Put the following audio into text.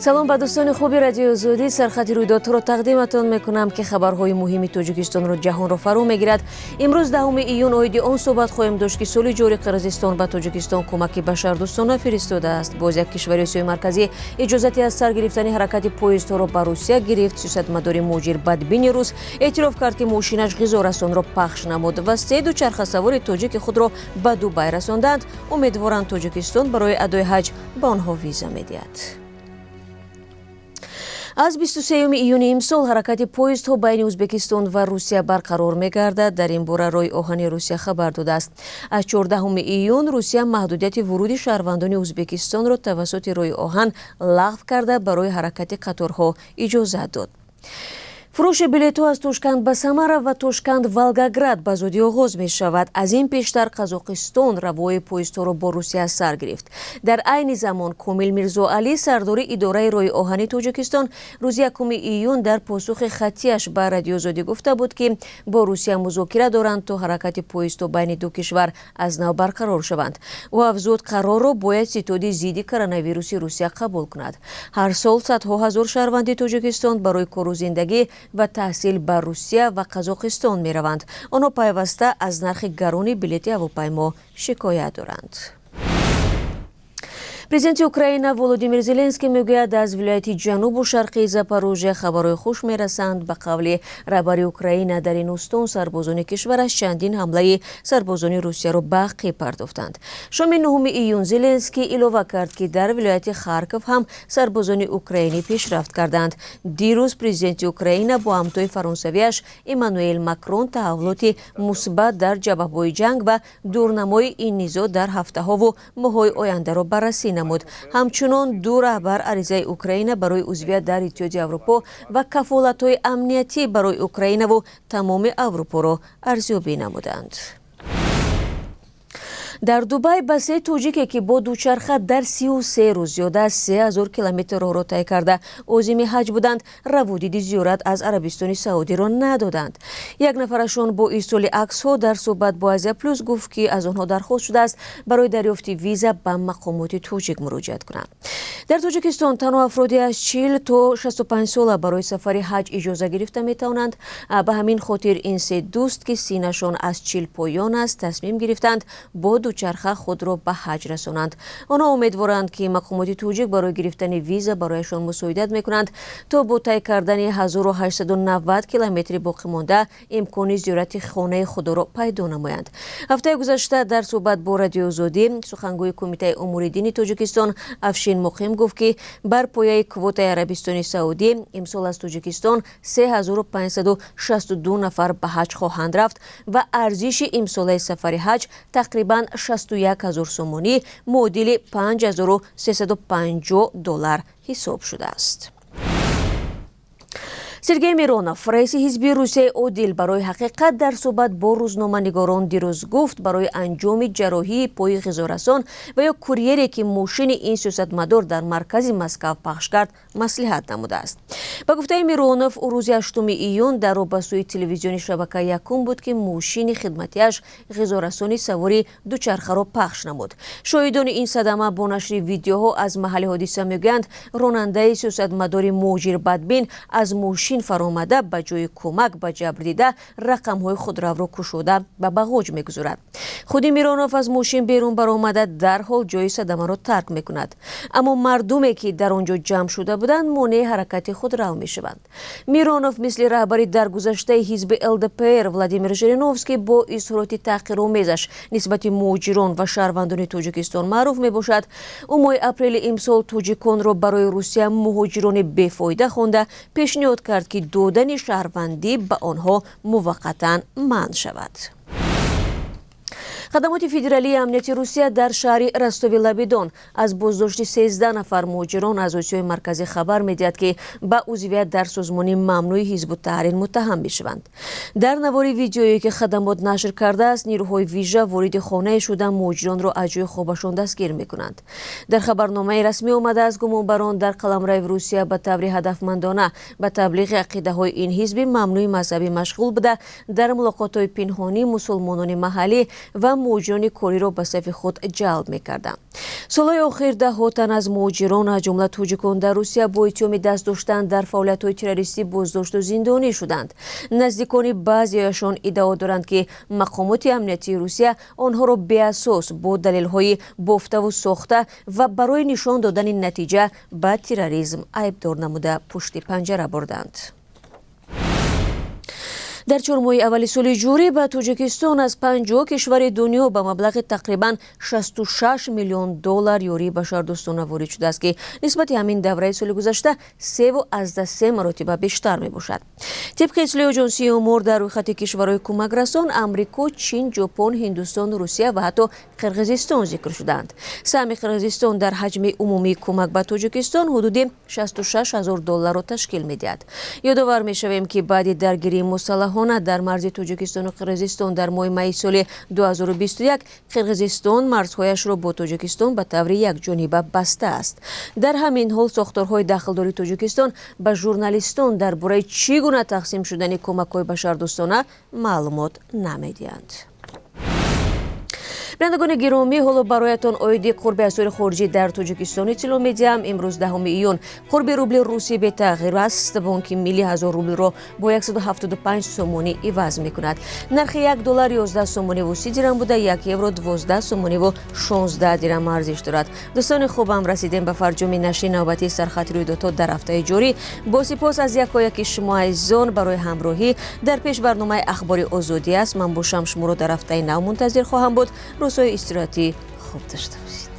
салом ба дӯстони хуби радиои Озодӣ, сархати рӯйдодҳоро тақдиматон мекунам ки хабарҳои муҳими Тоҷикистонро ҷаҳонро фаро мегирад. имрӯз 10 июн оиди он суҳбат хоҳем дошт ки соли ҷори Қирғизистон ба Тоҷикистон кӯмаки башардӯстона фиристодааст. Боз як кишвари Осиёи марказӣ иҷозати аз сар гирифтани ҳаракати поездҳоро ба Русия гирифт. Сиёсатмадори муҷир бадбини рус эътироф кард ки мошинаш ғизорасонро пахш намуд ва 3 дучархасавори тоҷики худро ба Дубай расонданд. умедворанд Тоҷикистон барои адои ҳаҷ ба онҳо виза медиҳад. аз 23 июни имсол ҳаракати поездҳо байни Ӯзбекистон ва Русия барқарор мегардад. дар ин бора Рои оҳани Русия хабар додааст. аз 14 июн Русия маҳдудияти вуруди шаҳрвандони Ӯзбекистонро тавассути Рои оҳан лағв карда барои ҳаракати қаторҳо иҷозат дод. фурӯши билетҳо аз Тошканд ба Самара ва Тошканд Волгоград ба зудӣ оғоз мешавад. аз ин пештар Қазоқистон равои поездҳоро бо Русия сар гирифт. дар айни замон Комил Мирзоалӣ, сардори идораи Рои оҳани Тоҷикистон, рӯзи 1 июн дар посухи хаттиаш ба Радиои Озодӣ гуфта буд ки бо Русия музокира доранд то ҳаракати поездҳо байни ду кишвар аз нав барқарор шаванд. ӯ афзуд қарорро бояд ситоди зидди коронавируси Русия қабул кунад. ҳар сол садҳо ҳазор шаҳрванди Тоҷикистон барои кору зиндагӣ ва таҳсил ба Русия ва Қазоқистон мераванд. онҳо пайваста аз нархи гарони билети ҳавопаймо шикоят доранд. Президенти Украина Володимир Зеленский мегӯяд аз вилояти ҷанубу шарқии Запорожье хабарҳои хуш мерасанд. ба қавли раҳбари Украина дар ин устон сарбозони кишвараш чандин ҳамлаи сарбозони Русияро ба ақиб партофтанд. шоми 9 июн Зеленский илова кард ки дар вилояти Харков ҳам сарбозони украинӣ пешрафт карданд. дирӯз президенти Украина бо ҳамтои фаронсавиаш Эммануэл Макрон таҳаввулоти мусбат дар ҷабҳаҳои ҷанг ва дурнамои ин низоъ дар ҳафтаҳову моҳҳои ояндаро баррасӣ намуд. ҳамчунон ду раҳбар аризаи Украина барои узвият дар Иттиҳоди Аврупо ва кафолатҳои амнияти барои Украинаву тамоми Аврупоро арзёбӣ намуданд. дар Дубай ба 3 тоҷике ки бо дучарха дар 33 рӯз зиёда аз 3000 километр роҳро тай карда озими ҳаҷ буданд, раводиди зиёрат аз Арабистони Саудиро надоданд. як нафарашон бо ирсоли аксҳо дар суҳбат бо Азия Плюс гуфт ки аз онҳо дархост шудааст барои дарёфти виза ба мақомоти тоҷик муроҷиат кунанд. дар Тоҷикистон танҳо афроди аз 40 то 65 сола барои сафари ҳаҷ иҷоза гирифта метавонанд. ба ҳамин хотир ин 3 дӯст ки синашон аз 40 поён аст тасмим гирифтанд бо дучарха худро ба ҳаҷ расонанд. онҳо умедворанд ки мақомоти тоҷик барои гирифтани виза барояшон мусоидат мекунанд то бо тай кардани 1890 километри боқимонда имкони зиёрати хонаи худоро пайдо намоянд. ҳафтаи гузашта дар суҳбат бо Радиои Озодӣ сухангӯи Кумитаи умури дини Тоҷикистон Афшин Муқим гуфт ки бар пояи квотаи Арабистони Саудӣ имсол аз Тоҷикистон 3562 нафар ба ҳаҷ хоҳанд рафт ва арзиши имсолаи сафари ҳаҷ тақрибан 61 000 сомонӣ муодили $5350 ҳисоб шудааст. Сергей Миронов, раиси ҳизби Русияи Одил, барои ҳақиқат дар суҳбат бо рӯзноманигорон дирӯз гуфт барои анҷоми ҷарроҳии пои ғизорасон ва ё курьере ки мошини ин сиёсатмадор дар маркази Москав пахш кард маслиҳат намудааст. ба гуфтаи Миронов, ӯ рӯзи 8 июн дар робасӯи телевизиони шабакаи Якум буд ки мошини хидматиаш ғизорасони савори дучархаро пахш намуд. шоҳидони ин садама бо нашри видеоҳо аз маҳалли ҳодиса мегӯянд ронандаи сиёсатмадори муҳоҷир бадбин аз мошин фаромада ба ҷои кӯмак ба ҷабрдида рақамҳои худравро кушода ба бағоҷ мегузорад. худи Миронов аз мошин берун баромада дарҳол ҷои садамаро тарк мекунад. аммо мардуме ки дар он ҷо ҷамъ шуда буданд монеъи ҳаракати худрав мешаванд. Миронов мисли раҳбари даргузаштаи ҳизби ЛДПР Владимир Жириновский бо изҳороти таҳқиромезаш нисбати муҳоҷирон ва шаҳрвандони Тоҷикистон маъруф мебошад. ӯ моҳи апрели имсол тоҷиконро барои Русия муҳоҷирони бефоида хонда пешниҳод кард ки додани шаҳрвандӣ ба онҳо муваққатан манъ шавад. хадамоти федералии амнияти Русия дар шаҳри Ростови Лабидон аз боздошти 13 нафар муҳоҷирон аз Осиёи марказӣ хабар медиҳад ки ба узвият дар созмони мамнӯи Ҳизбу Таҳрир муттаҳам мешаванд. дар навори видеое ки хадамот нашр кардааст, нирӯҳои вижа вориди хонае шуда муҳоҷиронро аз ҷои хобашон дастгир мекунанд. дар хабарномаи расмӣ омадааст гумонбарон дар қаламрави Русия ба таври ҳадафмандона ба таблиғи ақидаҳои ин ҳизби мамнӯи мазҳабӣ машғул буда дар мулоқотҳои пинҳонӣ мусулмонони маҳаллӣ ва муҳоҷирони кориро ба сафи худ ҷалб мекарданд. солҳои охир даҳҳо тан аз муҳоҷирон аз ҷумла тоҷикон дар Русия бо иттиҳоми даст доштан дар фаъолиятҳои террористӣ боздошту зиндонӣ шуданд. наздикони баъзеашон иддао доранд ки мақомоти амниятии Русия онҳоро беасос бо далелҳои бофтаву сохта ва барои нишон додани натиҷа ба терроризм айбдор намуда пушти панҷара бурданд. дар 4 моҳи аввали соли ҷорӣ ба Тоҷикистон аз 50 кишвари дунё ба маблағи тақрибан $66 миллион ёрии башардӯстона ворид шудааст, ки нисбати ҳамин давраи соли гузашта 3.3 маротиба бештар мебошад. тибқи иттилои оҷонсии омор дар рӯйхати кишварҳои кӯмакрасон Амрико, Чин, Ҷопон, Ҳиндустон, Русия ва ҳатто Қирғизистон зикр шуданд. саҳми Қирғизистон дар ҳаҷми умумии кӯмак ба Тоҷикистон ҳудуди $66,000 ташкил медиҳад. ёдовар мешавем, ки баъди даргирии мусаллаҳона дар марзи Тоҷикистону Қирғизистон дар моҳи майи соли 2021 Қирғизистон марзҳояшро бо Тоҷикистон ба таври якҷониба бастааст. дар ҳамин ҳол сохторҳои дахлдори Тоҷикистон ба журналистон дар бораи чӣ гуна тақсим шудани кӯмакҳои башардӯстона маълумот намедиҳанд. бинандагони гиромӣ, ҳоло бароятон оиди қурби асъори хориҷӣ дар Тоҷикистон иттилоъ медиҳам. имрӯз 10 июн қурби рубли русӣ бетағйир аст. бонки миллии 1000 рублро бо 175 сомонӣ иваз мекунад. нархи $1 11 сомониву 30 дирам буда, 1 евро 12 сомониву 16 дирам арзиш дорад. дӯстони хубам, расидем ба фарҷоми нашри навбатии сархати рӯйдодҳо дар ҳафтаи ҷорӣ. бо сипос аз якояки шумо азизон барои ҳамроҳӣ. дар пеш барномаи ахбори озодӣ аст. ман бошам шуморо дар ҳафтаи нав мунтазир хоҳам буд. рӯзҳои истироҳатӣ хуб дошта бошед.